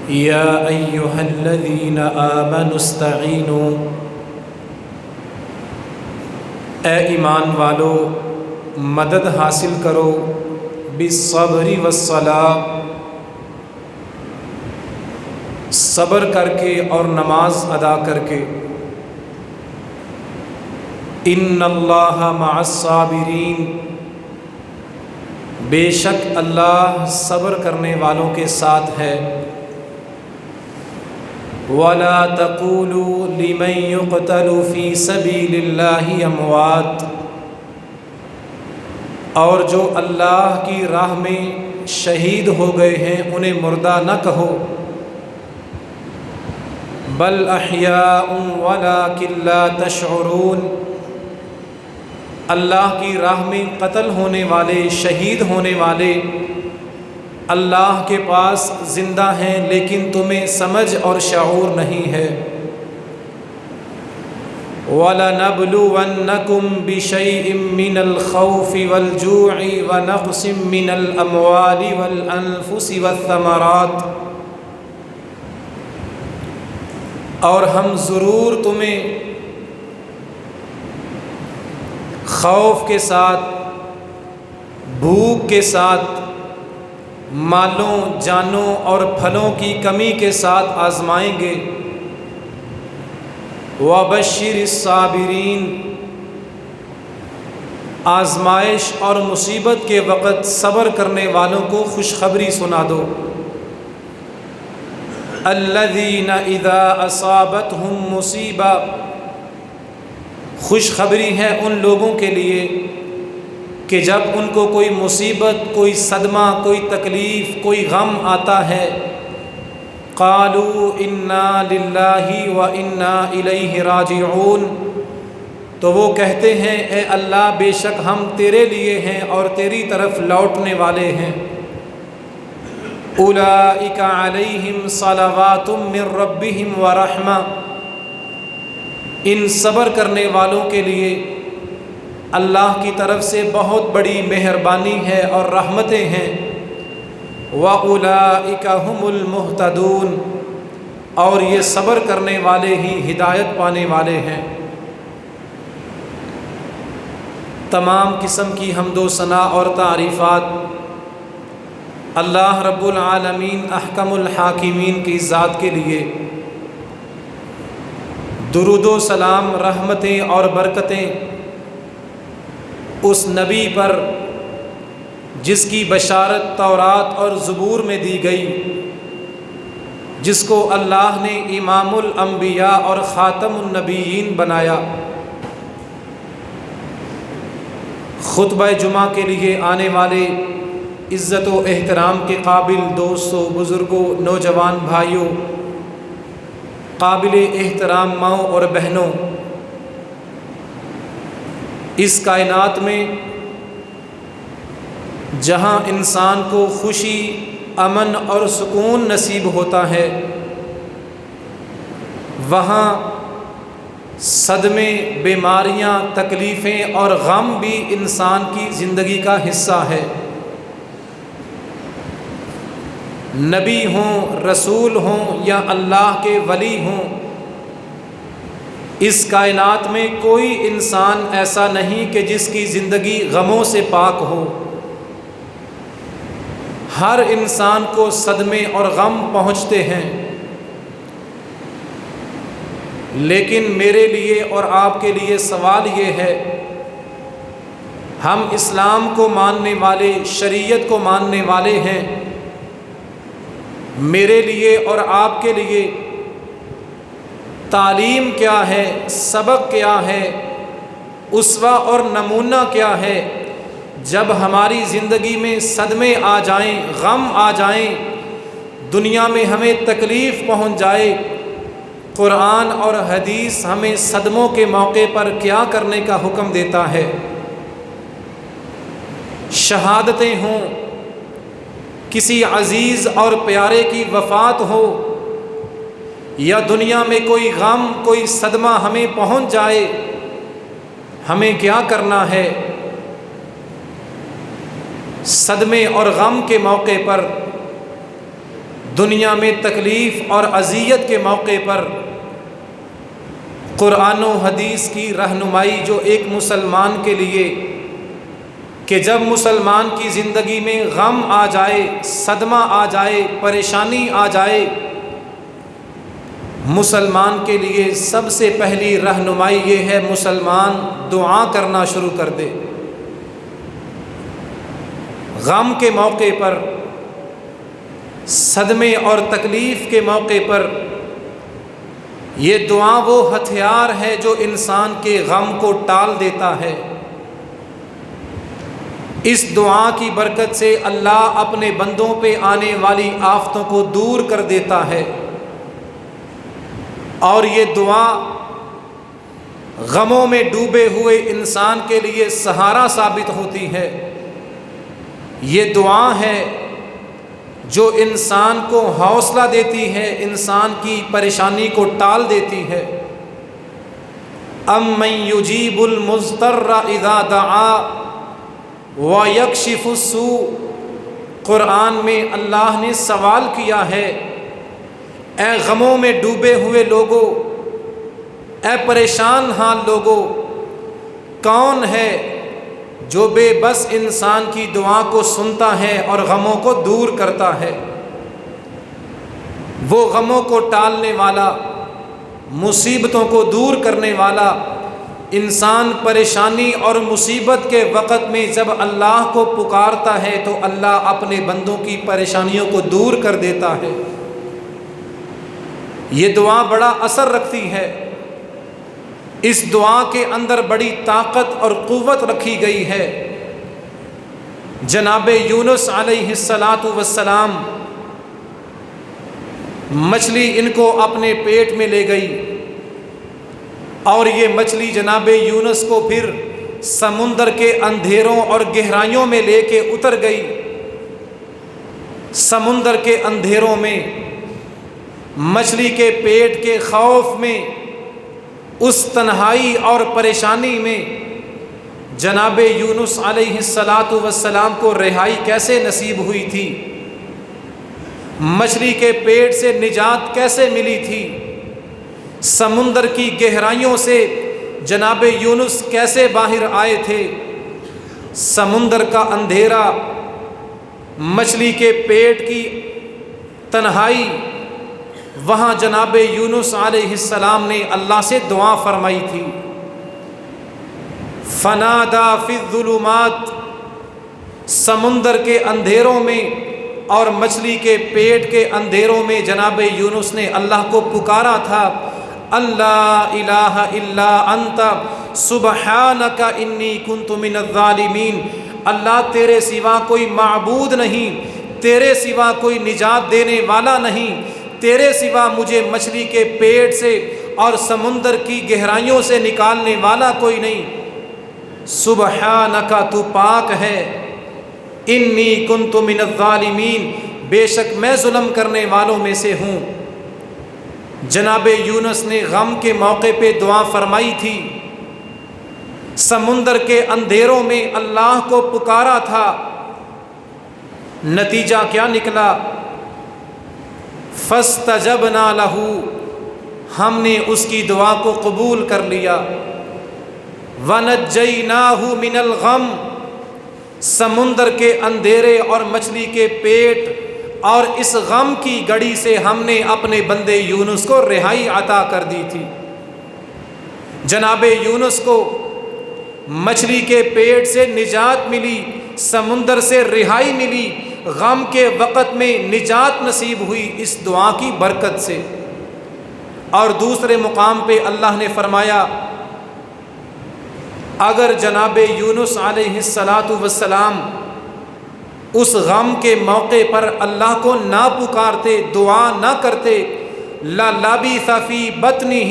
یا ایھا الذین آمنوا استعینوا، اے ایمان والو مدد حاصل کرو بالصبر والصلاۃ، صبر کر کے اور نماز ادا کر کے۔ ان اللہ مع الصابرین، بے شک اللہ صبر کرنے والوں کے ساتھ ہے۔ وَلَا تَقُولُوا لِمَن يُقْتَلُ فِي سَبِيلِ اللَّهِ أَمْوَاتٌ، اور جو اللہ کی راہ میں شہید ہو گئے ہیں انہیں مردہ نہ کہو، بل احیاء ولکن لا تشعرون، اللہ کی راہ میں قتل ہونے والے، شہید ہونے والے اللہ کے پاس زندہ ہیں لیکن تمہیں سمجھ اور شعور نہیں ہے۔ وَلَنَبْلُوَنَّكُمْ بِشَيْءٍ مِّنَ الْخَوْفِ وَالْجُوعِ وَنَقْصٍ مِّنَ الْأَمْوَالِ وَالْأَنفُسِ وَالثَّمَرَاتِ، اور ہم ضرور تمہیں خوف کے ساتھ، بھوک کے ساتھ، مالوں، جانوں اور پھلوں کی کمی کے ساتھ آزمائیں گے۔ وَبَشِّرِ الصَّابِرِينَ، آزمائش اور مصیبت کے وقت صبر کرنے والوں کو خوشخبری سنا دو۔ الَّذِينَ إِذَا أَصَابَتْهُم مُّصِیبَۃٌ، خوشخبری ہے ان لوگوں کے لیے کہ جب ان کو کوئی مصیبت، کوئی صدمہ، کوئی تکلیف، کوئی غم آتا ہے، قالوا انا للہ وانا الیہ راجعون، تو وہ کہتے ہیں اے اللہ بے شک ہم تیرے لیے ہیں اور تیری طرف لوٹنے والے ہیں۔ اولئک علیہم صلوات من ربہم ورحمہ، ان صبر کرنے والوں کے لیے اللہ کی طرف سے بہت بڑی مہربانی ہے اور رحمتیں ہیں۔ وَأُولَئِكَ هُمُ الْمُهْتَدُونَ، اور یہ صبر کرنے والے ہی ہدایت پانے والے ہیں۔ تمام قسم کی حمد و ثنا اور تعریفات اللہ رب العالمین احکم الحاکمین کی ذات کے لیے۔ درود و سلام، رحمتیں اور برکتیں اس نبی پر جس کی بشارت تورات اور زبور میں دی گئی، جس کو اللہ نے امام الانبیاء اور خاتم النبیین بنایا۔ خطبہ جمعہ کے لیے آنے والے عزت و احترام کے قابل دوستوں، بزرگوں، نوجوان بھائیوں، قابل احترام ماؤں اور بہنوں، اس کائنات میں جہاں انسان کو خوشی، امن اور سکون نصیب ہوتا ہے، وہاں صدمے، بیماریاں، تکلیفیں اور غم بھی انسان کی زندگی کا حصہ ہے۔ نبی ہوں، رسول ہوں یا اللہ کے ولی ہوں، اس کائنات میں کوئی انسان ایسا نہیں کہ جس کی زندگی غموں سے پاک ہو۔ ہر انسان کو صدمے اور غم پہنچتے ہیں، لیکن میرے لیے اور آپ کے لیے سوال یہ ہے، ہم اسلام کو ماننے والے، شریعت کو ماننے والے ہیں، میرے لیے اور آپ کے لیے تعلیم کیا ہے، سبق کیا ہے، اسوہ اور نمونہ کیا ہے؟ جب ہماری زندگی میں صدمے آ جائیں، غم آ جائیں، دنیا میں ہمیں تکلیف پہنچ جائے، قرآن اور حدیث ہمیں صدموں کے موقع پر کیا کرنے کا حکم دیتا ہے؟ شہادتیں ہوں، کسی عزیز اور پیارے کی وفات ہو، یا دنیا میں کوئی غم، کوئی صدمہ ہمیں پہنچ جائے، ہمیں کیا کرنا ہے؟ صدمے اور غم کے موقع پر دنیا میں تکلیف اور اذیت کے موقع پر قرآن و حدیث کی رہنمائی جو ایک مسلمان کے لیے، کہ جب مسلمان کی زندگی میں غم آ جائے، صدمہ آ جائے، پریشانی آ جائے، مسلمان کے لیے سب سے پہلی رہنمائی یہ ہے مسلمان دعا کرنا شروع کر دے۔ غم کے موقع پر، صدمے اور تکلیف کے موقع پر یہ دعا وہ ہتھیار ہے جو انسان کے غم کو ٹال دیتا ہے۔ اس دعا کی برکت سے اللہ اپنے بندوں پہ آنے والی آفتوں کو دور کر دیتا ہے، اور یہ دعا غموں میں ڈوبے ہوئے انسان کے لیے سہارا ثابت ہوتی ہے۔ یہ دعا ہے جو انسان کو حوصلہ دیتی ہے، انسان کی پریشانی کو ٹال دیتی ہے۔ امن یجیب المضطر اذا دعا ویکشف السوء، قرآن میں اللہ نے سوال کیا ہے، اے غموں میں ڈوبے ہوئے لوگوں، اے پریشان حال لوگوں، کون ہے جو بے بس انسان کی دعا کو سنتا ہے اور غموں کو دور کرتا ہے؟ وہ غموں کو ٹالنے والا، مصیبتوں کو دور کرنے والا، انسان پریشانی اور مصیبت کے وقت میں جب اللہ کو پکارتا ہے تو اللہ اپنے بندوں کی پریشانیوں کو دور کر دیتا ہے۔ یہ دعا بڑا اثر رکھتی ہے، اس دعا کے اندر بڑی طاقت اور قوت رکھی گئی ہے۔ جناب یونس علیہ السلام، مچھلی ان کو اپنے پیٹ میں لے گئی، اور یہ مچھلی جناب یونس کو پھر سمندر کے اندھیروں اور گہرائیوں میں لے کے اتر گئی۔ سمندر کے اندھیروں میں، مچھلی کے پیٹ کے خوف میں، اس تنہائی اور پریشانی میں جناب یونس علیہ السلام کو رہائی کیسے نصیب ہوئی تھی؟ مچھلی کے پیٹ سے نجات کیسے ملی تھی؟ سمندر کی گہرائیوں سے جناب یونس کیسے باہر آئے تھے؟ سمندر کا اندھیرا، مچھلی کے پیٹ کی تنہائی، وہاں جناب یونس علیہ السلام نے اللہ سے دعا فرمائی تھی۔ فنادا فی الظلمات، سمندر کے اندھیروں میں اور مچھلی کے پیٹ کے اندھیروں میں جناب یونس نے اللہ کو پکارا تھا، اللہ الہ الا انت سبحانک انی کنت من الظالمین، اللہ تیرے سوا کوئی معبود نہیں، تیرے سوا کوئی نجات دینے والا نہیں، تیرے سوا مجھے مچھلی کے پیٹ سے اور سمندر کی گہرائیوں سے نکالنے والا کوئی نہیں، سبحانک تو پاک ہے، انی کنت من الظالمین، بے شک میں ظلم کرنے والوں میں سے ہوں۔ جناب یونس نے غم کے موقع پہ دعا فرمائی تھی، سمندر کے اندھیروں میں اللہ کو پکارا تھا، نتیجہ کیا نکلا؟ فاستجبنا لہ، ہم نے اس کی دعا کو قبول کر لیا۔ ونجیناہ من الغم، سمندر کے اندھیرے اور مچھلی کے پیٹ اور اس غم کی گڑی سے ہم نے اپنے بندے یونس کو رہائی عطا کر دی تھی۔ جناب یونس کو مچھلی کے پیٹ سے نجات ملی، سمندر سے رہائی ملی، غم کے وقت میں نجات نصیب ہوئی اس دعا کی برکت سے۔ اور دوسرے مقام پہ اللہ نے فرمایا، اگر جناب یونس علیہ السلام اس غم کے موقع پر اللہ کو نہ پکارتے، دعا نہ کرتے، لَلَبِثَ فِي بَطْنِهِ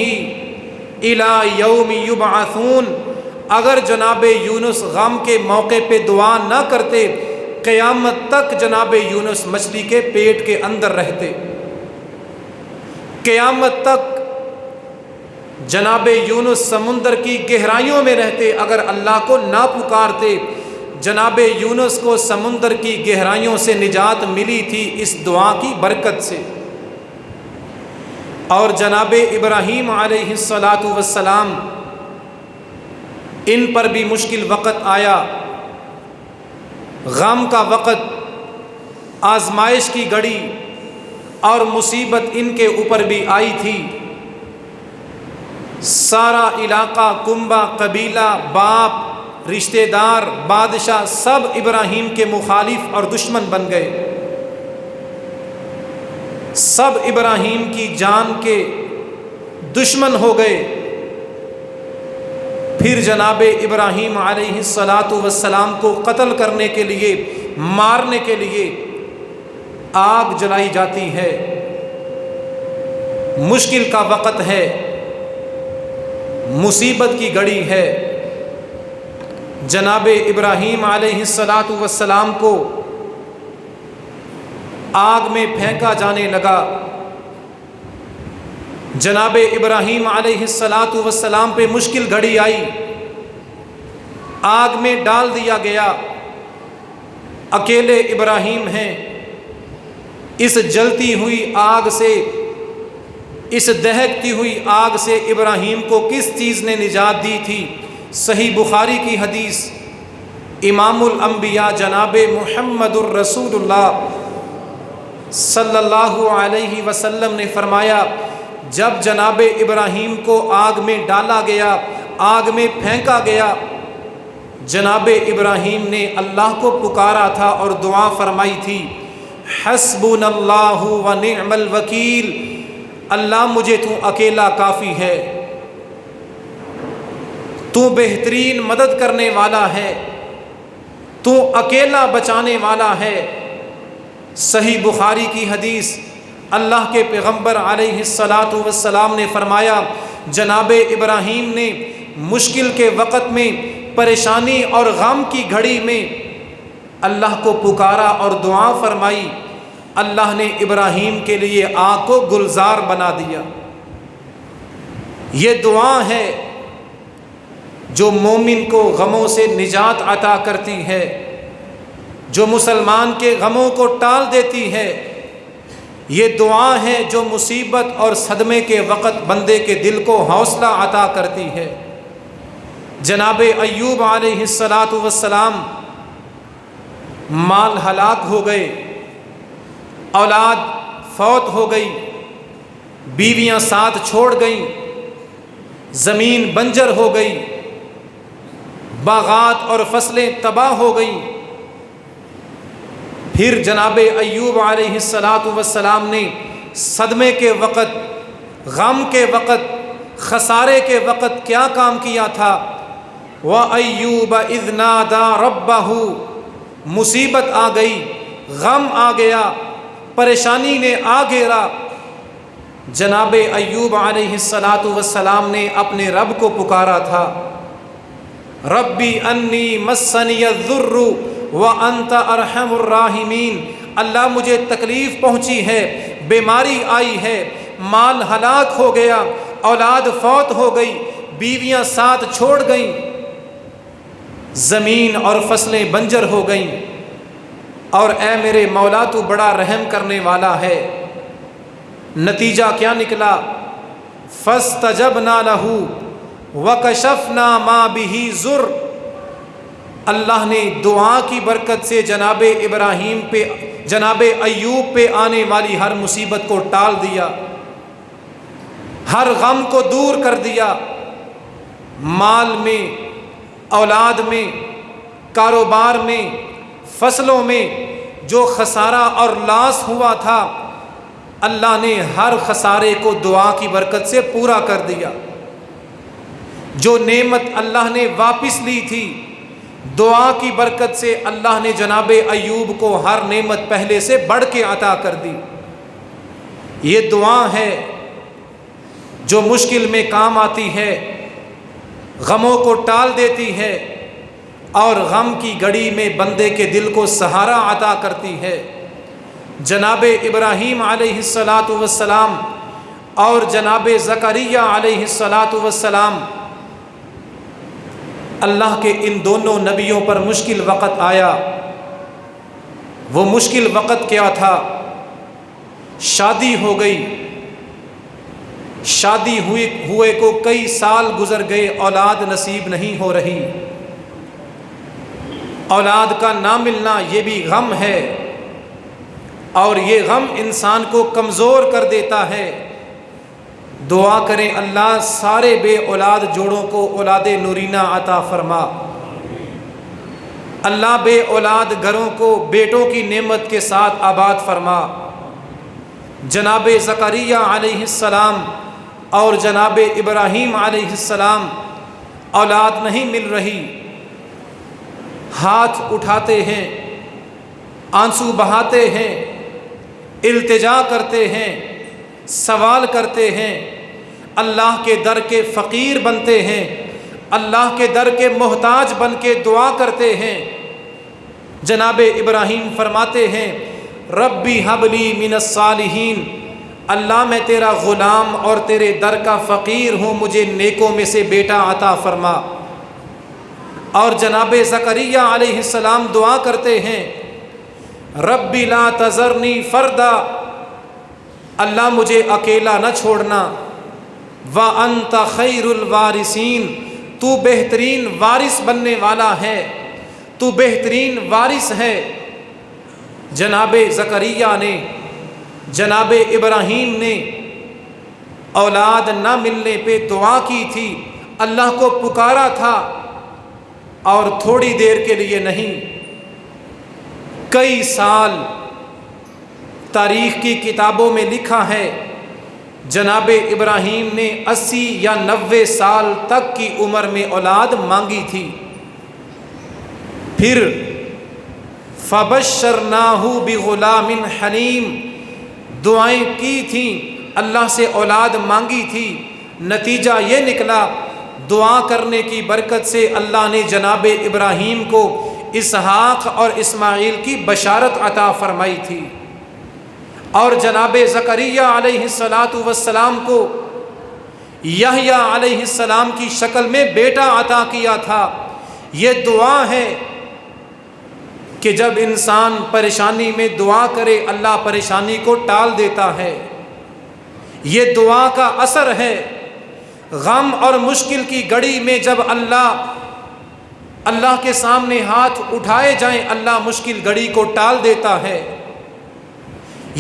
إِلَى يَوْمِ يُبْعَثُونَ، اگر جناب یونس غم کے موقع پہ دعا نہ کرتے، قیامت تک جناب یونس مچھلی کے پیٹ کے اندر رہتے، قیامت تک جناب یونس سمندر کی گہرائیوں میں رہتے، اگر اللہ کو نہ پکارتے، جناب یونس کو سمندر کی گہرائیوں سے نجات ملی تھی اس دعا کی برکت سے، اور جناب ابراہیم علیہ السلام ان پر بھی مشکل وقت آیا، غم کا وقت، آزمائش کی گھڑی اور مصیبت ان کے اوپر بھی آئی تھی۔ سارا علاقہ، کنبہ، قبیلہ، باپ، رشتہ دار، بادشاہ سب ابراہیم کے مخالف اور دشمن بن گئے، سب ابراہیم کی جان کے دشمن ہو گئے۔ پھر جناب ابراہیم علیہ السلام کو قتل کرنے کے لیے، مارنے کے لیے آگ جلائی جاتی ہے۔ مشکل کا وقت ہے، مصیبت کی گھڑی ہے، جناب ابراہیم علیہ السلام کو آگ میں پھینکا جانے لگا۔ جناب ابراہیم علیہ السلام پہ مشکل گھڑی آئی، آگ میں ڈال دیا گیا۔ اکیلے ابراہیم ہیں، اس جلتی ہوئی آگ سے، اس دہکتی ہوئی آگ سے ابراہیم کو کس چیز نے نجات دی تھی؟ صحیح بخاری کی حدیث، امام الانبیاء جناب محمد الرسول اللہ صلی اللہ علیہ وسلم نے فرمایا، جب جناب ابراہیم کو آگ میں ڈالا گیا، آگ میں پھینکا گیا، جناب ابراہیم نے اللہ کو پکارا تھا اور دعا فرمائی تھی، حسبنا اللہ و نعم الوکیل، اللہ مجھے تو اکیلا کافی ہے، تو بہترین مدد کرنے والا ہے، تو اکیلا بچانے والا ہے۔ صحیح بخاری کی حدیث، اللہ کے پیغمبر علیہ السلام نے فرمایا، جناب ابراہیم نے مشکل کے وقت میں، پریشانی اور غم کی گھڑی میں اللہ کو پکارا اور دعا فرمائی، اللہ نے ابراہیم کے لیے آگ کو گلزار بنا دیا۔ یہ دعا ہے جو مومن کو غموں سے نجات عطا کرتی ہے، جو مسلمان کے غموں کو ٹال دیتی ہے۔ یہ دعا ہے جو مصیبت اور صدمے کے وقت بندے کے دل کو حوصلہ عطا کرتی ہے۔ جناب ایوب علیہ السلام مال ہلاک ہو گئے، اولاد فوت ہو گئی، بیویاں ساتھ چھوڑ گئیں، زمین بنجر ہو گئی، باغات اور فصلیں تباہ ہو گئیں۔ پھر جناب ایوب علیہ السلام نے صدمے کے وقت، غم کے وقت، خسارے کے وقت کیا کام کیا تھا؟ وَأَيُّوبَ إِذْ نَادَى رَبَّهُ، مصیبت آ گئی، غم آ گیا، پریشانی نے آ گھیرا، جناب ایوب علیہ السلام نے اپنے رب کو پکارا تھا، ربی انی مسنی الضر وانت ارحم الراحمین، اللہ مجھے تکلیف پہنچی ہے، بیماری آئی ہے، مال ہلاک ہو گیا، اولاد فوت ہو گئی، بیویاں ساتھ چھوڑ گئیں، زمین اور فصلیں بنجر ہو گئیں، اور اے میرے مولا تو بڑا رحم کرنے والا ہے۔ نتیجہ کیا نکلا؟ فاستجبنا له وکشفنا ما به ضر، اللہ نے دعا کی برکت سے جناب ابراہیم پہ، جناب ایوب پہ آنے والی ہر مصیبت کو ٹال دیا، ہر غم کو دور کر دیا، مال میں، اولاد میں، کاروبار میں، فصلوں میں جو خسارہ اور لاس ہوا تھا، اللہ نے ہر خسارے کو دعا کی برکت سے پورا کر دیا۔ جو نعمت اللہ نے واپس لی تھی، دعا کی برکت سے اللہ نے جناب ایوب کو ہر نعمت پہلے سے بڑھ کے عطا کر دی۔ یہ دعا ہے جو مشکل میں کام آتی ہے، غموں کو ٹال دیتی ہے، اور غم کی گھڑی میں بندے کے دل کو سہارا عطا کرتی ہے۔ جناب ابراہیم علیہ السلام اور جناب زکریا علیہ السلام اللہ کے ان دونوں نبیوں پر مشکل وقت آیا۔ وہ مشکل وقت کیا تھا؟ شادی ہو گئی، شادی ہوئے کو کئی سال گزر گئے، اولاد نصیب نہیں ہو رہی۔ اولاد کا نہ ملنا یہ بھی غم ہے، اور یہ غم انسان کو کمزور کر دیتا ہے۔ دعا کریں اللہ سارے بے اولاد جوڑوں کو اولاد نورینہ عطا فرما۔ اللہ بے اولاد گھروں کو بیٹوں کی نعمت کے ساتھ آباد فرما۔ جناب زکریا علیہ السلام اور جناب ابراہیم علیہ السلام اولاد نہیں مل رہی، ہاتھ اٹھاتے ہیں، آنسو بہاتے ہیں، التجا کرتے ہیں، سوال کرتے ہیں، اللہ کے در کے فقیر بنتے ہیں، اللہ کے در کے محتاج بن کے دعا کرتے ہیں۔ جناب ابراہیم فرماتے ہیں ربی حبلی من الصالحین، اللہ میں تیرا غلام اور تیرے در کا فقیر ہوں، مجھے نیکوں میں سے بیٹا عطا فرما۔ اور جناب زکریا علیہ السلام دعا کرتے ہیں ربی لا تذرنی فردا، اللہ مجھے اکیلا نہ چھوڑنا، وَأَنْتَ خَيْرُ الْوَارِثِينَ، تو بہترین وارث بننے والا ہے، تو بہترین وارث ہے۔ جناب زکریا نے، جناب ابراہیم نے اولاد نہ ملنے پہ دعا کی تھی، اللہ کو پکارا تھا، اور تھوڑی دیر کے لیے نہیں، کئی سال تاریخ کی کتابوں میں لکھا ہے جناب ابراہیم نے 80 یا 90 سال تک کی عمر میں اولاد مانگی تھی۔ پھر فَبَشَّرْنَاهُ بِغُلَامٍ حَلِيمٍ، دعائیں کی تھیں، اللہ سے اولاد مانگی تھی، نتیجہ یہ نکلا دعا کرنے کی برکت سے اللہ نے جناب ابراہیم کو اسحاق اور اسماعیل کی بشارت عطا فرمائی تھی، اور جناب زکریا علیہ السلام کو یحییٰ علیہ السلام کی شکل میں بیٹا عطا کیا تھا۔ یہ دعا ہے کہ جب انسان پریشانی میں دعا کرے اللہ پریشانی کو ٹال دیتا ہے، یہ دعا کا اثر ہے۔ غم اور مشکل کی گھڑی میں جب اللہ کے سامنے ہاتھ اٹھائے جائیں، اللہ مشکل گھڑی کو ٹال دیتا ہے۔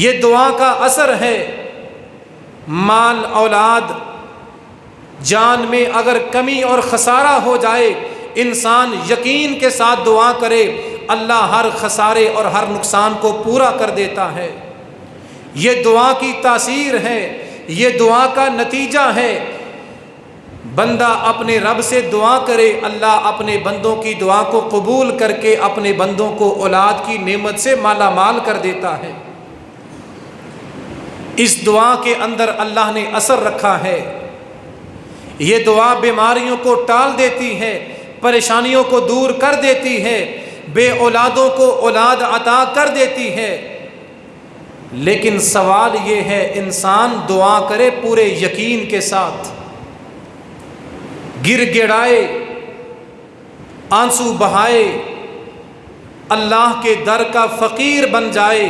یہ دعا کا اثر ہے۔ مال اولاد جان میں اگر کمی اور خسارہ ہو جائے، انسان یقین کے ساتھ دعا کرے، اللہ ہر خسارے اور ہر نقصان کو پورا کر دیتا ہے۔ یہ دعا کی تاثیر ہے، یہ دعا کا نتیجہ ہے۔ بندہ اپنے رب سے دعا کرے، اللہ اپنے بندوں کی دعا کو قبول کر کے اپنے بندوں کو اولاد کی نعمت سے مالا مال کر دیتا ہے۔ اس دعا کے اندر اللہ نے اثر رکھا ہے۔ یہ دعا بیماریوں کو ٹال دیتی ہے، پریشانیوں کو دور کر دیتی ہے، بے اولادوں کو اولاد عطا کر دیتی ہے۔ لیکن سوال یہ ہے انسان دعا کرے پورے یقین کے ساتھ، گر گڑائے، آنسو بہائے، اللہ کے در کا فقیر بن جائے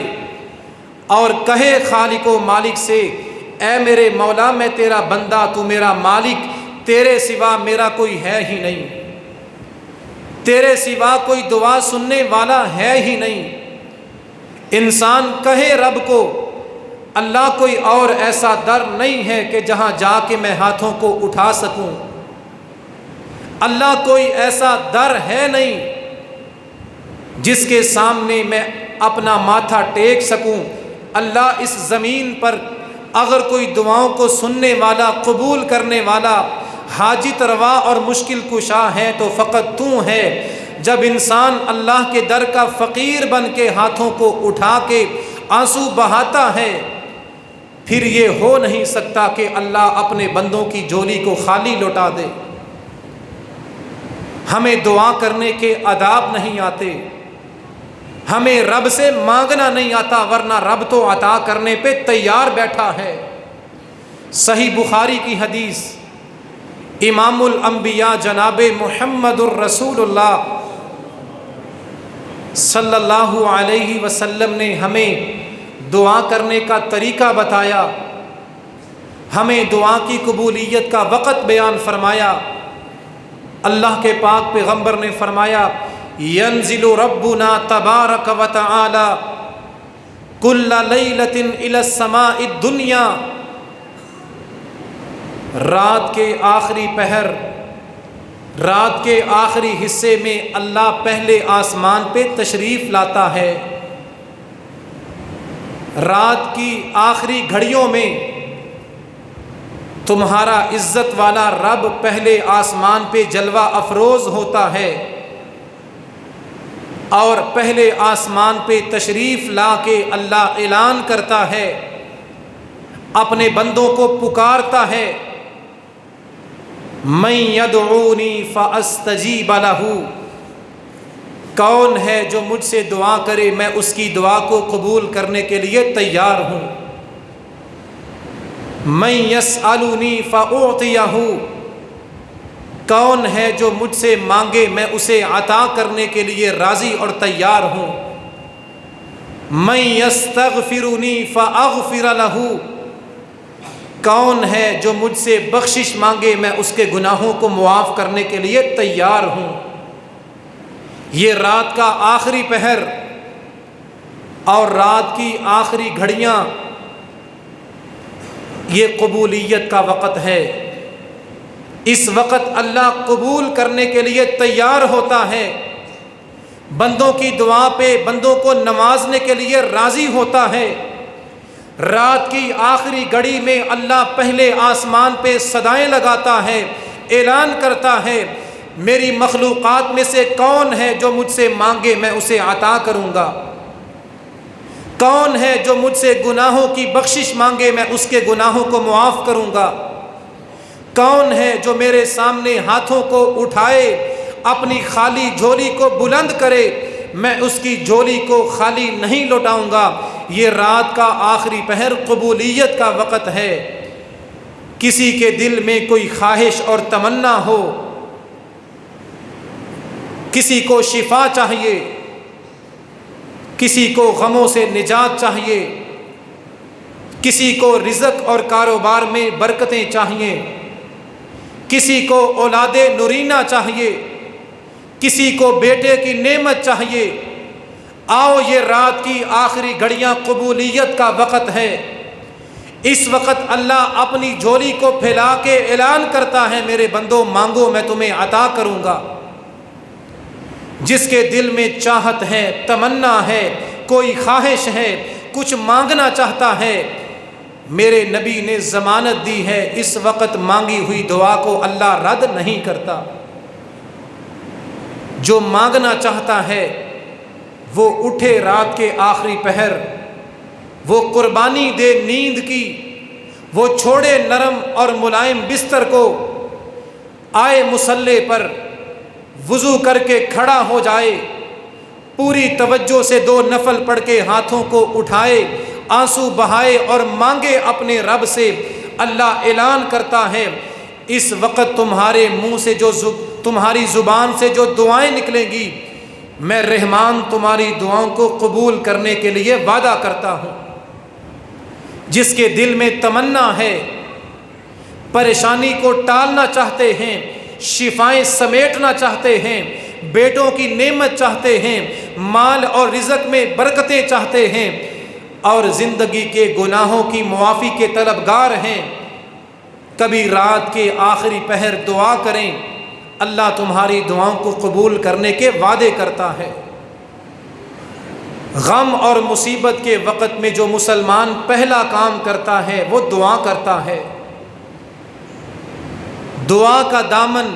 اور کہے خالق و مالک سے اے میرے مولا میں تیرا بندہ، تو میرا مالک، تیرے سوا میرا کوئی ہے ہی نہیں، تیرے سوا کوئی دعا سننے والا ہے ہی نہیں۔ انسان کہے رب کو اللہ کوئی اور ایسا در نہیں ہے کہ جہاں جا کے میں ہاتھوں کو اٹھا سکوں، اللہ کوئی ایسا در ہے نہیں جس کے سامنے میں اپنا ماتھا ٹیک سکوں۔ اللہ اس زمین پر اگر کوئی دعاؤں کو سننے والا، قبول کرنے والا، حاجت روا اور مشکل کشا ہے تو فقط تو ہے۔ جب انسان اللہ کے در کا فقیر بن کے ہاتھوں کو اٹھا کے آنسو بہاتا ہے، پھر یہ ہو نہیں سکتا کہ اللہ اپنے بندوں کی جھولی کو خالی لوٹا دے۔ ہمیں دعا کرنے کے آداب نہیں آتے، ہمیں رب سے مانگنا نہیں آتا، ورنہ رب تو عطا کرنے پہ تیار بیٹھا ہے۔ صحیح بخاری کی حدیث، امام الانبیاء جناب محمد الرسول اللہ صلی اللہ علیہ وسلم نے ہمیں دعا کرنے کا طریقہ بتایا، ہمیں دعا کی قبولیت کا وقت بیان فرمایا۔ اللہ کے پاک پیغمبر نے فرمایا ینزل ربنا تبارک و تعالی کل لیلۃ الی السماء الدنیا، رات کے آخری پہر، رات کے آخری حصے میں اللہ پہلے آسمان پہ تشریف لاتا ہے۔ رات کی آخری گھڑیوں میں تمہارا عزت والا رب پہلے آسمان پہ جلوہ افروز ہوتا ہے اور پہلے آسمان پہ تشریف لا کے اللہ اعلان کرتا ہے، اپنے بندوں کو پکارتا ہے، من یدعونی فاستجیب لہ، کون ہے جو مجھ سے دعا کرے میں اس کی دعا کو قبول کرنے کے لیے تیار ہوں۔ من یسألنی فاعطیہ، کون ہے جو مجھ سے مانگے میں اسے عطا کرنے کے لیے راضی اور تیار ہوں۔ من یستغفرنی فاغفر لہ، کون ہے جو مجھ سے بخشش مانگے میں اس کے گناہوں کو معاف کرنے کے لیے تیار ہوں۔ یہ رات کا آخری پہر اور رات کی آخری گھڑیاں یہ قبولیت کا وقت ہے۔ اس وقت اللہ قبول کرنے کے لیے تیار ہوتا ہے، بندوں کی دعا پہ بندوں کو نوازنے کے لیے راضی ہوتا ہے۔ رات کی آخری گھڑی میں اللہ پہلے آسمان پہ صدائیں لگاتا ہے، اعلان کرتا ہے میری مخلوقات میں سے کون ہے جو مجھ سے مانگے میں اسے عطا کروں گا، کون ہے جو مجھ سے گناہوں کی بخشش مانگے میں اس کے گناہوں کو معاف کروں گا، کون ہے جو میرے سامنے ہاتھوں کو اٹھائے اپنی خالی جھولی کو بلند کرے میں اس کی جھولی کو خالی نہیں لوٹاؤں گا۔ یہ رات کا آخری پہر قبولیت کا وقت ہے۔ کسی کے دل میں کوئی خواہش اور تمنا ہو، کسی کو شفا چاہیے، کسی کو غموں سے نجات چاہیے، کسی کو رزق اور کاروبار میں برکتیں چاہیے، کسی کو اولاد نرینہ چاہیے، کسی کو بیٹے کی نعمت چاہیے، آؤ یہ رات کی آخری گھڑیاں قبولیت کا وقت ہے۔ اس وقت اللہ اپنی جھولی کو پھیلا کے اعلان کرتا ہے میرے بندو مانگو میں تمہیں عطا کروں گا۔ جس کے دل میں چاہت ہے، تمنا ہے، کوئی خواہش ہے، کچھ مانگنا چاہتا ہے، میرے نبی نے ضمانت دی ہے اس وقت مانگی ہوئی دعا کو اللہ رد نہیں کرتا۔ جو مانگنا چاہتا ہے وہ اٹھے رات کے آخری پہر، وہ قربانی دے نیند کی، وہ چھوڑے نرم اور ملائم بستر کو، آئے مصلی پر وضو کر کے کھڑا ہو جائے، پوری توجہ سے 2 نفل پڑھ کے ہاتھوں کو اٹھائے، آنسو بہائے اور مانگے اپنے رب سے۔ اللہ اعلان کرتا ہے اس وقت تمہارے منہ سے تمہاری زبان سے جو دعائیں نکلیں گی میں رحمان تمہاری دعاؤں کو قبول کرنے کے لیے وعدہ کرتا ہوں۔ جس کے دل میں تمنا ہے، پریشانی کو ٹالنا چاہتے ہیں، شفائیں سمیٹنا چاہتے ہیں، بیٹوں کی نعمت چاہتے ہیں، مال اور رزق میں برکتیں چاہتے ہیں اور زندگی کے گناہوں کی معافی کے طلبگار ہیں، کبھی رات کے آخری پہر دعا کریں، اللہ تمہاری دعاؤں کو قبول کرنے کے وعدے کرتا ہے۔ غم اور مصیبت کے وقت میں جو مسلمان پہلا کام کرتا ہے وہ دعا کرتا ہے۔ دعا کا دامن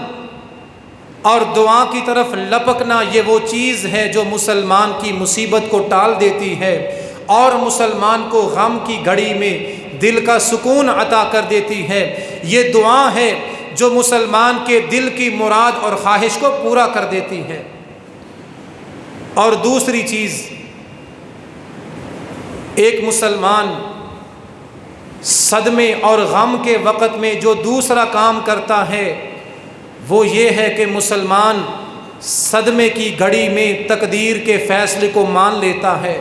اور دعا کی طرف لپکنا یہ وہ چیز ہے جو مسلمان کی مصیبت کو ٹال دیتی ہے اور مسلمان کو غم کی گھڑی میں دل کا سکون عطا کر دیتی ہے۔ یہ دعا ہے جو مسلمان کے دل کی مراد اور خواہش کو پورا کر دیتی ہے۔ اور دوسری چیز، ایک مسلمان صدمے اور غم کے وقت میں جو دوسرا کام کرتا ہے وہ یہ ہے کہ مسلمان صدمے کی گھڑی میں تقدیر کے فیصلے کو مان لیتا ہے،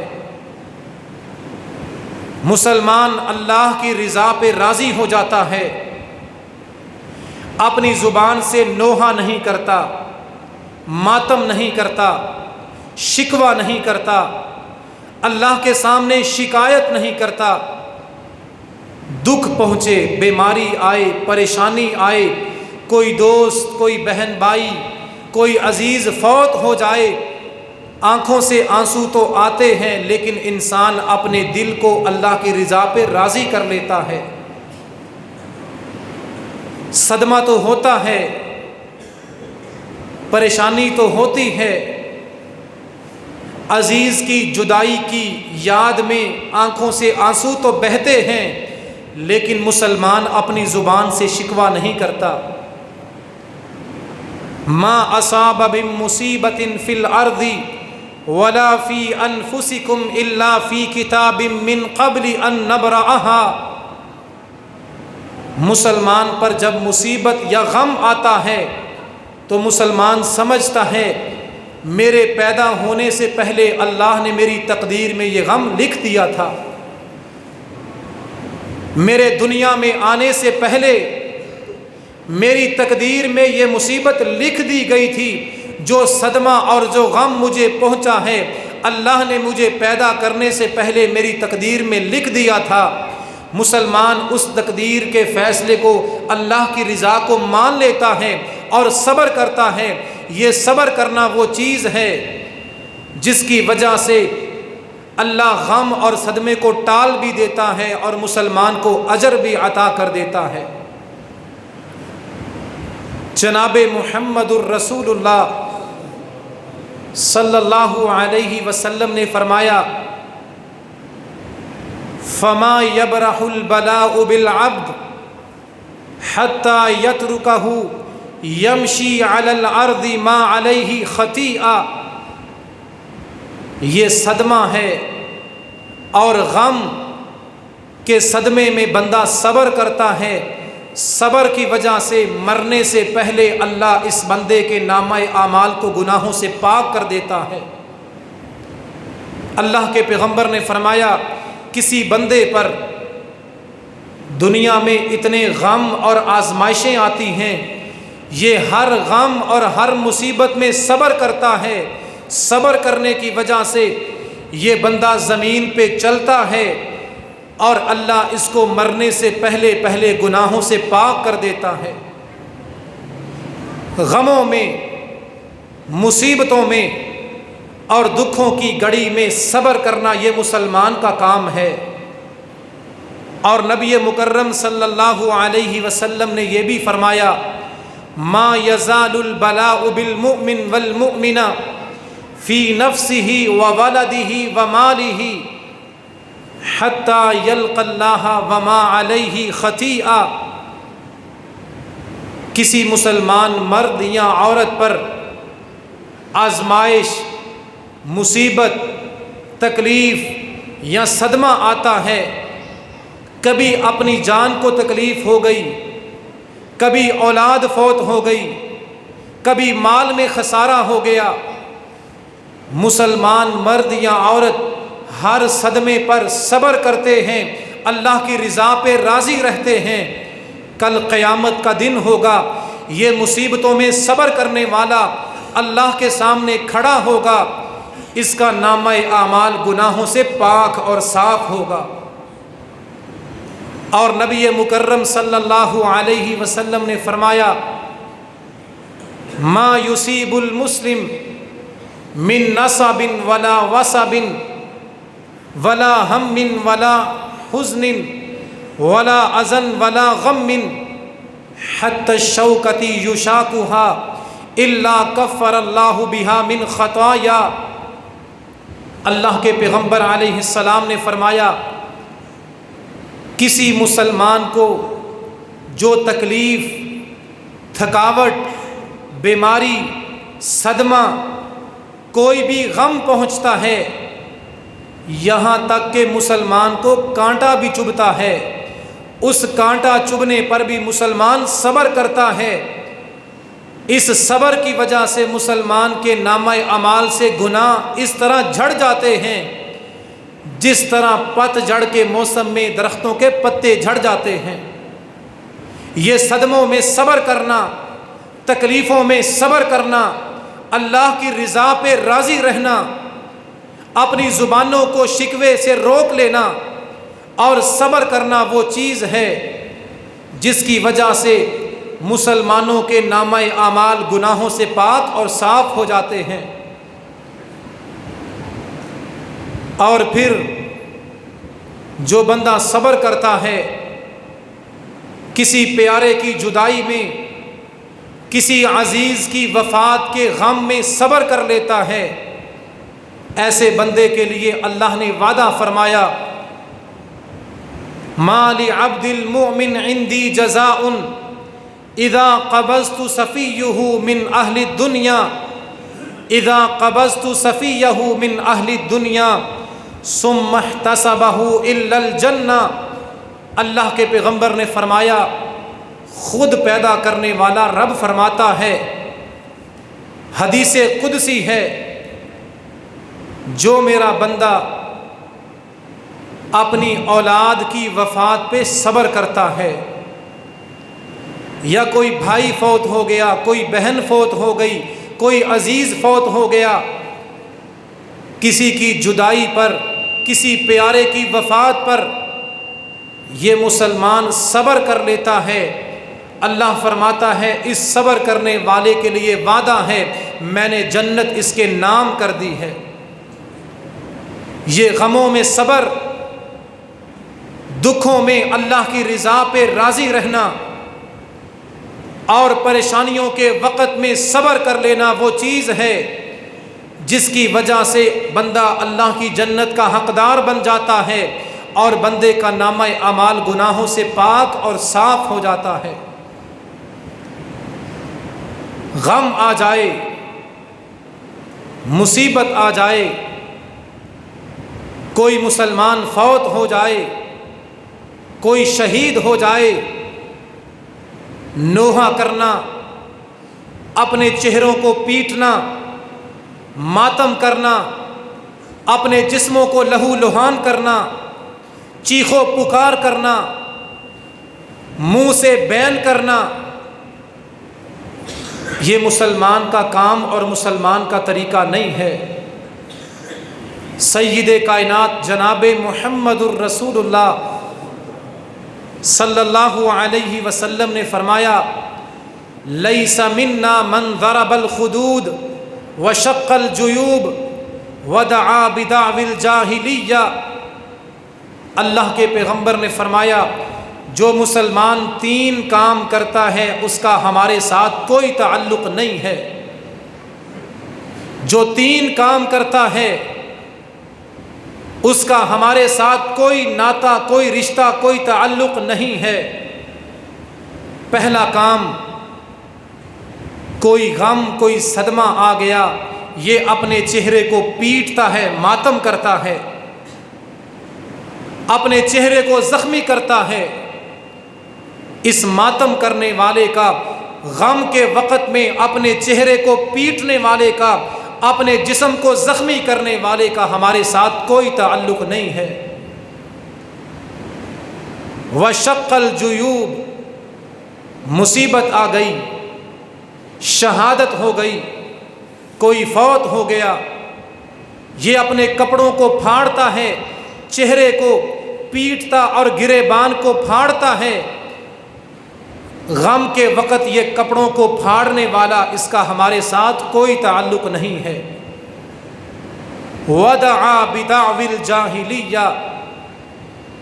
مسلمان اللہ کی رضا پہ راضی ہو جاتا ہے، اپنی زبان سے نوحہ نہیں کرتا، ماتم نہیں کرتا، شکوہ نہیں کرتا، اللہ کے سامنے شکایت نہیں کرتا۔ دکھ پہنچے، بیماری آئے، پریشانی آئے، کوئی دوست، کوئی بہن بھائی، کوئی عزیز فوت ہو جائے، آنکھوں سے آنسو تو آتے ہیں، لیکن انسان اپنے دل کو اللہ کی رضا پہ راضی کر لیتا ہے۔ صدمہ تو ہوتا ہے، پریشانی تو ہوتی ہے، عزیز کی جدائی کی یاد میں آنکھوں سے آنسو تو بہتے ہیں، لیکن مسلمان اپنی زبان سے شکوہ نہیں کرتا۔ ما اصاب من مصیبت فی الارض ولا فی انفسکم الا فی کتاب من قبل ان نبرأها۔ مسلمان پر جب مصیبت یا غم آتا ہے تو مسلمان سمجھتا ہے میرے پیدا ہونے سے پہلے اللہ نے میری تقدیر میں یہ غم لکھ دیا تھا، میرے دنیا میں آنے سے پہلے میری تقدیر میں یہ مصیبت لکھ دی گئی تھی، جو صدمہ اور جو غم مجھے پہنچا ہے اللہ نے مجھے پیدا کرنے سے پہلے میری تقدیر میں لکھ دیا تھا۔ مسلمان اس تقدیر کے فیصلے کو، اللہ کی رضا کو مان لیتا ہے اور صبر کرتا ہے۔ یہ صبر کرنا وہ چیز ہے جس کی وجہ سے اللہ غم اور صدمے کو ٹال بھی دیتا ہے اور مسلمان کو اجر بھی عطا کر دیتا ہے۔ جناب محمد الرسول اللہ صلی اللہ علیہ وسلم نے فرمایا، فما یبرح البلاء بالعبد حتی یترکہ یمشی علی الارض ما علیہ خطیئہ۔ یہ صدمہ ہے اور غم کے صدمے میں بندہ صبر کرتا ہے، صبر کی وجہ سے مرنے سے پہلے اللہ اس بندے کے نامہ اعمال کو گناہوں سے پاک کر دیتا ہے۔ اللہ کے پیغمبر نے فرمایا، کسی بندے پر دنیا میں اتنے غم اور آزمائشیں آتی ہیں، یہ ہر غم اور ہر مصیبت میں صبر کرتا ہے، صبر کرنے کی وجہ سے یہ بندہ زمین پہ چلتا ہے اور اللہ اس کو مرنے سے پہلے پہلے گناہوں سے پاک کر دیتا ہے۔ غموں میں، مصیبتوں میں اور دکھوں کی گھڑی میں صبر کرنا یہ مسلمان کا کام ہے۔ اور نبی مکرم صلی اللہ علیہ وسلم نے یہ بھی فرمایا، ما یزال البلاء بالمؤمن والمؤمنہ فی نفسہ وولدہ ومالہ حتی یلقى اللہ وما علیہ خطیئہ۔ کسی مسلمان مرد یا عورت پر آزمائش، مصیبت، تکلیف یا صدمہ آتا ہے، کبھی اپنی جان کو تکلیف ہو گئی، کبھی اولاد فوت ہو گئی، کبھی مال میں خسارہ ہو گیا، مسلمان مرد یا عورت ہر صدمے پر صبر کرتے ہیں، اللہ کی رضا پہ راضی رہتے ہیں۔ کل قیامت کا دن ہوگا، یہ مصیبتوں میں صبر کرنے والا اللہ کے سامنے کھڑا ہوگا، اس کا نامہ اعمال گناہوں سے پاک اور صاف ہوگا۔ اور نبی مکرم صلی اللہ علیہ وسلم نے فرمایا، ما یصیب المسلم من نصب ولا وصب ولا ہم ولا حزن ولا اذن ولا غم حتی الشوکۃ یشاکها الا کفر اللہ بها من خطایا۔ اللہ کے پیغمبر علیہ السلام نے فرمایا، کسی مسلمان کو جو تکلیف، تھکاوٹ، بیماری، صدمہ، کوئی بھی غم پہنچتا ہے، یہاں تک کہ مسلمان کو کانٹا بھی چبھتا ہے، اس کانٹا چبھنے پر بھی مسلمان صبر کرتا ہے، اس صبر کی وجہ سے مسلمان کے نامہ اعمال سے گناہ اس طرح جھڑ جاتے ہیں جس طرح پت جھڑ کے موسم میں درختوں کے پتے جھڑ جاتے ہیں۔ یہ صدموں میں صبر کرنا، تکلیفوں میں صبر کرنا، اللہ کی رضا پہ راضی رہنا، اپنی زبانوں کو شکوے سے روک لینا اور صبر کرنا وہ چیز ہے جس کی وجہ سے مسلمانوں کے نامہ اعمال گناہوں سے پاک اور صاف ہو جاتے ہیں۔ اور پھر جو بندہ صبر کرتا ہے، کسی پیارے کی جدائی میں، کسی عزیز کی وفات کے غم میں صبر کر لیتا ہے، ایسے بندے کے لیے اللہ نے وعدہ فرمایا ما لعبد المؤمن عندی جزاء اذا قبضت صفیہ من اہل الدنیا اذا قبضت صفیہ من اہل الدنیا ثم احتسبہ الا الجنہ۔ اللہ کے پیغمبر نے فرمایا، خود پیدا کرنے والا رب فرماتا ہے، حدیث قدسی ہے، جو میرا بندہ اپنی اولاد کی وفات پہ صبر کرتا ہے، یا کوئی بھائی فوت ہو گیا، کوئی بہن فوت ہو گئی، کوئی عزیز فوت ہو گیا، کسی کی جدائی پر، کسی پیارے کی وفات پر یہ مسلمان صبر کر لیتا ہے، اللہ فرماتا ہے اس صبر کرنے والے کے لیے وعدہ ہے، میں نے جنت اس کے نام کر دی ہے۔ یہ غموں میں صبر، دکھوں میں اللہ کی رضا پہ راضی رہنا اور پریشانیوں کے وقت میں صبر کر لینا وہ چیز ہے جس کی وجہ سے بندہ اللہ کی جنت کا حقدار بن جاتا ہے اور بندے کا نامہ اعمال گناہوں سے پاک اور صاف ہو جاتا ہے۔ غم آ جائے، مصیبت آ جائے، کوئی مسلمان فوت ہو جائے، کوئی شہید ہو جائے، نوحہ کرنا، اپنے چہروں کو پیٹنا، ماتم کرنا، اپنے جسموں کو لہو لہان کرنا، چیخ و پکار کرنا، منہ سے بین کرنا، یہ مسلمان کا کام اور مسلمان کا طریقہ نہیں ہے۔ سید کائنات جناب محمد الرسول اللہ صلی اللہ علیہ وسلم نے فرمایا، لیس منا من ضرب الخدود وشق الجیوب ودعا بدعوی الجاہلیہ۔ اللہ کے پیغمبر نے فرمایا، جو مسلمان 3 کام کرتا ہے اس کا ہمارے ساتھ کوئی تعلق نہیں ہے۔ جو 3 کام کرتا ہے اس کا ہمارے ساتھ کوئی ناتا، کوئی رشتہ، کوئی تعلق نہیں ہے۔ پہلا کام، کوئی غم، کوئی صدمہ آ گیا، یہ اپنے چہرے کو پیٹتا ہے، ماتم کرتا ہے، اپنے چہرے کو زخمی کرتا ہے۔ اس ماتم کرنے والے کا، غم کے وقت میں اپنے چہرے کو پیٹنے والے کا، اپنے جسم کو زخمی کرنے والے کا ہمارے ساتھ کوئی تعلق نہیں ہے۔ وشق الجیوب، مصیبت آ گئی، شہادت ہو گئی، کوئی فوت ہو گیا، یہ اپنے کپڑوں کو پھاڑتا ہے، چہرے کو پیٹتا اور گریبان کو پھاڑتا ہے۔ غم کے وقت یہ کپڑوں کو پھاڑنے والا، اس کا ہمارے ساتھ کوئی تعلق نہیں ہے۔ وَدَعَا بِدَعْوِ الْجَاهِلِيَّةِ،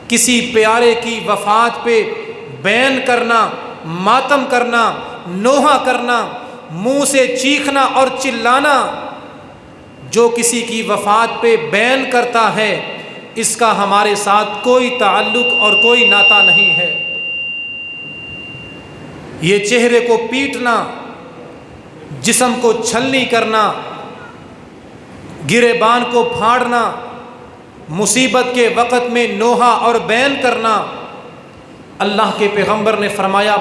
کسی پیارے کی وفات پہ بین کرنا، ماتم کرنا، نوحہ کرنا، منہ سے چیخنا اور چلانا۔ جو کسی کی وفات پہ بین کرتا ہے اس کا ہمارے ساتھ کوئی تعلق اور کوئی ناتا نہیں ہے۔ یہ چہرے کو پیٹنا، جسم کو چھلنی کرنا، گریبان کو پھاڑنا، مصیبت کے وقت میں نوحہ اور بین کرنا، اللہ کے پیغمبر نے فرمایا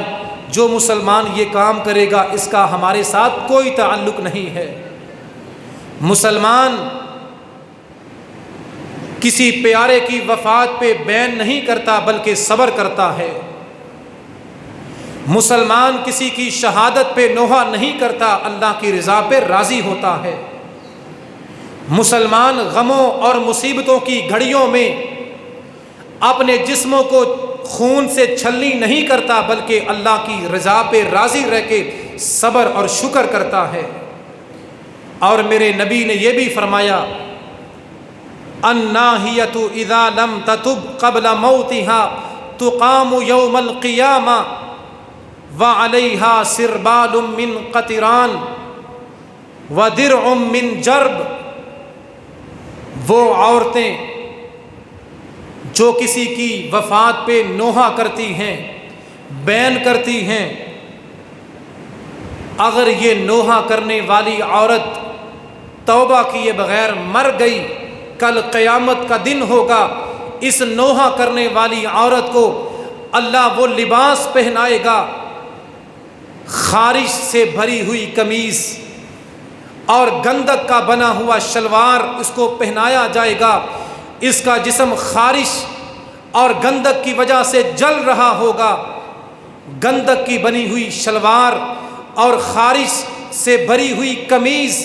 جو مسلمان یہ کام کرے گا اس کا ہمارے ساتھ کوئی تعلق نہیں ہے۔ مسلمان کسی پیارے کی وفات پہ بین نہیں کرتا بلکہ صبر کرتا ہے۔ مسلمان کسی کی شہادت پہ نوحہ نہیں کرتا، اللہ کی رضا پہ راضی ہوتا ہے۔ مسلمان غموں اور مصیبتوں کی گھڑیوں میں اپنے جسموں کو خون سے چھلنی نہیں کرتا بلکہ اللہ کی رضا پہ راضی رہ کے صبر اور شکر کرتا ہے۔ اور میرے نبی نے یہ بھی فرمایا، الناہیۃ اذا لم تتب قبل موتها تقام یوم القیامہ وعلیہا سربال من قطران ودرع من جرب۔ وہ عورتیں جو کسی کی وفات پہ نوحہ کرتی ہیں، بین کرتی ہیں، اگر یہ نوحہ کرنے والی عورت توبہ کیے بغیر مر گئی، کل قیامت کا دن ہوگا، اس نوحہ کرنے والی عورت کو اللہ وہ لباس پہنائے گا، خارش سے بھری ہوئی قمیص اور گندک کا بنا ہوا شلوار اس کو پہنایا جائے گا۔ اس کا جسم خارش اور گندک کی وجہ سے جل رہا ہوگا، گندک کی بنی ہوئی شلوار اور خارش سے بھری ہوئی قمیض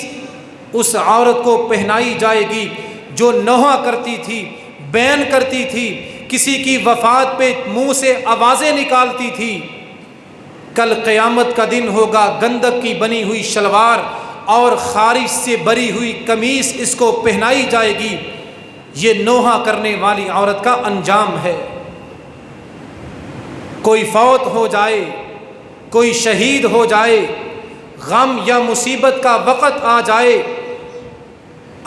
اس عورت کو پہنائی جائے گی جو نوحہ کرتی تھی، بین کرتی تھی، کسی کی وفات پہ منہ سے آوازیں نکالتی تھی۔ کل قیامت کا دن ہوگا، گندک کی بنی ہوئی شلوار اور خارش سے بھری ہوئی قمیص اس کو پہنائی جائے گی۔ یہ نوحہ کرنے والی عورت کا انجام ہے۔ کوئی فوت ہو جائے، کوئی شہید ہو جائے، غم یا مصیبت کا وقت آ جائے،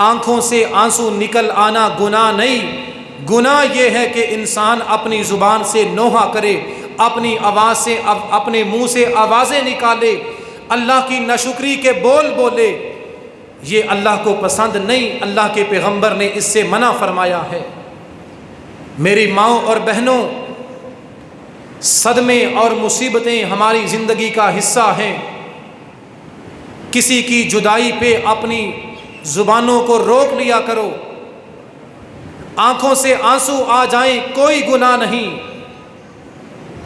آنکھوں سے آنسو نکل آنا گناہ نہیں، گناہ یہ ہے کہ انسان اپنی زبان سے نوحہ کرے، اپنی آواز سے اپنے منہ سے آوازیں نکالے، اللہ کی ناشکری کے بول بولے، یہ اللہ کو پسند نہیں، اللہ کے پیغمبر نے اس سے منع فرمایا ہے۔ میری ماؤں اور بہنوں، صدمے اور مصیبتیں ہماری زندگی کا حصہ ہیں۔ کسی کی جدائی پہ اپنی زبانوں کو روک لیا کرو، آنکھوں سے آنسو آ جائیں کوئی گناہ نہیں،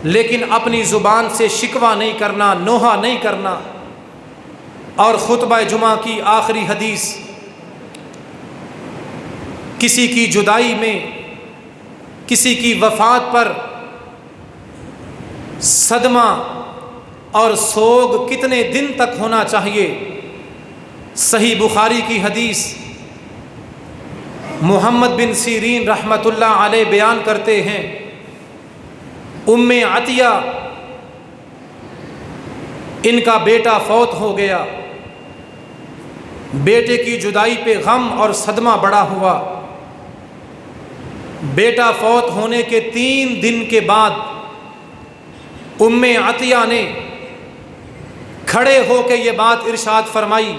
لیکن اپنی زبان سے شکوہ نہیں کرنا، نوحہ نہیں کرنا۔ اور خطبہ جمعہ کی آخری حدیث، کسی کی جدائی میں، کسی کی وفات پر صدمہ اور سوگ کتنے دن تک ہونا چاہیے؟ صحیح بخاری کی حدیث، محمد بن سیرین رحمۃ اللہ علیہ بیان کرتے ہیں، ام عطیہ ان کا بیٹا فوت ہو گیا، بیٹے کی جدائی پہ غم اور صدمہ بڑا ہوا۔ بیٹا فوت ہونے کے 3 دن کے بعد ام عطیہ نے کھڑے ہو کے یہ بات ارشاد فرمائی،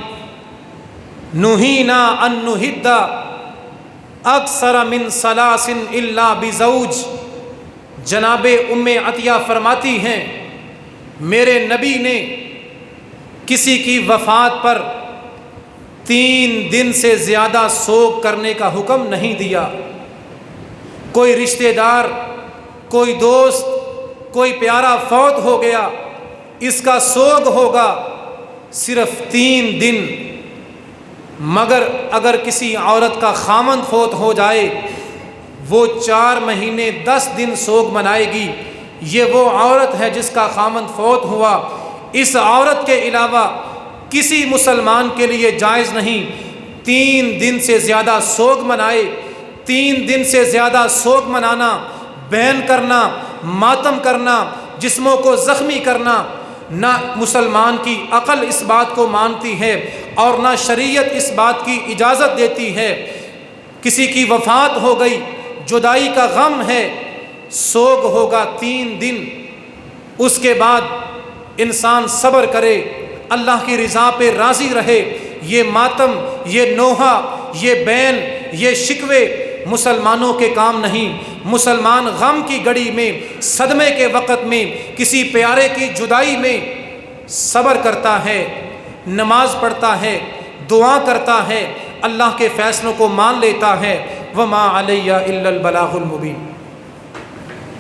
نہینا ان نہد اکثر من ثلاث الا بزوج۔ جناب ام عطیہ فرماتی ہیں، میرے نبی نے کسی کی وفات پر 3 دن سے زیادہ سوگ کرنے کا حکم نہیں دیا۔ کوئی رشتہ دار، کوئی دوست، کوئی پیارا فوت ہو گیا، اس کا سوگ ہوگا صرف 3 دن، مگر اگر کسی عورت کا خامند فوت ہو جائے وہ 4 مہینے 10 دن سوگ منائے گی۔ یہ وہ عورت ہے جس کا خامند فوت ہوا، اس عورت کے علاوہ کسی مسلمان کے لیے جائز نہیں 3 دن سے زیادہ سوگ منائے۔ 3 دن سے زیادہ سوگ منانا، بین کرنا، ماتم کرنا، جسموں کو زخمی کرنا، نہ مسلمان کی عقل اس بات کو مانتی ہے اور نہ شریعت اس بات کی اجازت دیتی ہے۔ کسی کی وفات ہو گئی، جدائی کا غم ہے، سوگ ہوگا 3 دن، اس کے بعد انسان صبر کرے، اللہ کی رضا پہ راضی رہے۔ یہ ماتم، یہ نوحہ، یہ بین، یہ شکوے مسلمانوں کے کام نہیں۔ مسلمان غم کی گھڑی میں، صدمے کے وقت میں، کسی پیارے کی جدائی میں صبر کرتا ہے، نماز پڑھتا ہے، دعا کرتا ہے، اللہ کے فیصلوں کو مان لیتا ہے۔ وما علیہ الا البلاغ المبین۔